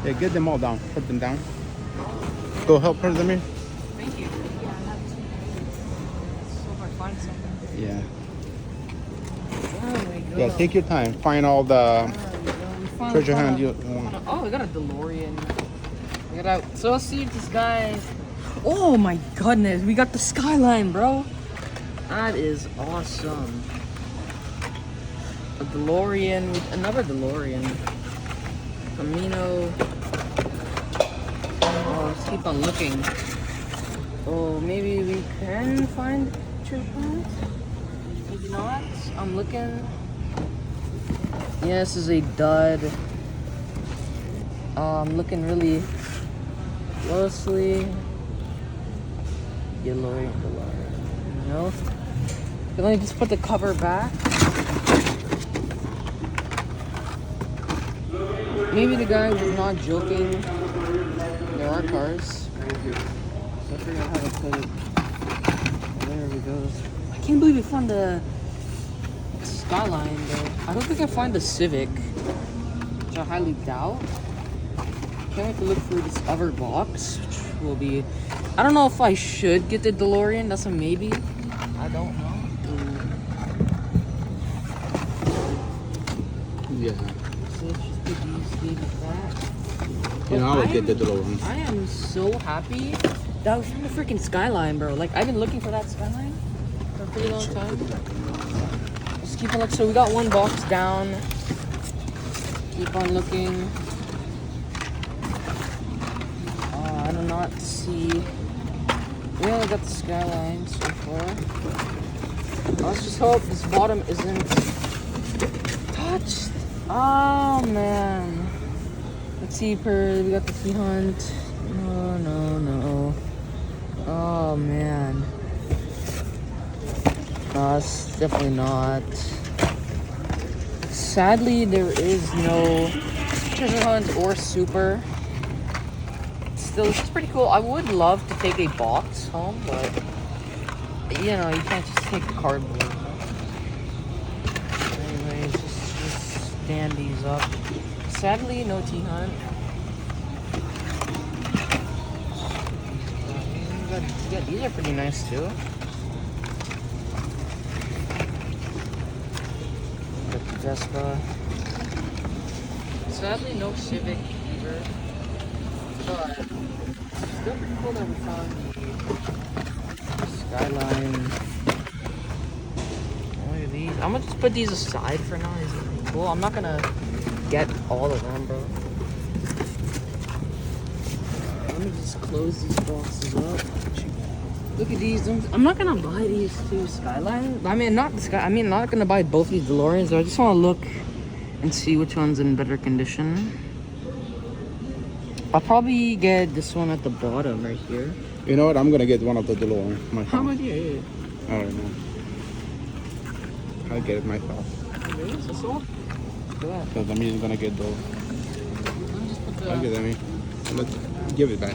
Yeah, get them all down. Put them down. Go help her, Zamir. Thank you. So if I find something. Yeah. There we go. Yeah, take your time. Find all the treasure hunt you want. Oh, we got a DeLorean. So let's see if this guy. Oh my goodness, we got the Skyline, bro. That is awesome. A DeLorean, another DeLorean. Camino. Oh, let's keep on looking. Oh, maybe we can find treasure hunt. Maybe not. I'm looking. Yeah, this is a dud. I'm looking really closely. DeLorean. No. Let me just put the cover back. Maybe the guy was not joking. There are cars. So I figured out how to put it. There we go. I can't believe we found the Skyline though. I don't think I find the Civic, which I highly doubt. Can't wait to look through this other box, which will be. I don't know if I should get the DeLorean. That's a maybe. I don't know. Yeah. So let's just put these babies back. You know, I would get the DeLorean. I am so happy that we found the freaking Skyline, bro. Like, I've been looking for that Skyline for a pretty long time. Just keep on looking. So we got one box down. Keep on looking. I do not see. We only got the Skyline so far. Let's just hope this bottom isn't touched. Oh man. Let's see, we got the Sea Hunt. No. Oh man. No, it's definitely not. Sadly, there is no treasure hunt or super. Still, this is pretty cool. I would love to take a box home, but you know, you can't just take the cardboard. Anyways, just stand these up. Sadly, no T-Hunt. Yeah, these are pretty nice too. Got the Vespa. Sadly, no Civic either. But still pretty cool that we found the Skyline. Look at these. I'm gonna just put these aside for now. These are pretty cool. I'm not gonna get all of them, bro. Let me just close these boxes up. Look at these. I'm not gonna buy these two Skyline. I mean, not the Sky. I mean, not gonna buy both these DeLoreans. I just want to look and see which one's in better condition. I'll probably get this one at the bottom right here. You know what? I'm gonna get one of the DeLorean myself. How much you? I don't know. I'll get it myself. Really? This one? Because I'm just gonna get those. Let me just put the... I'll get them. Let's give it back.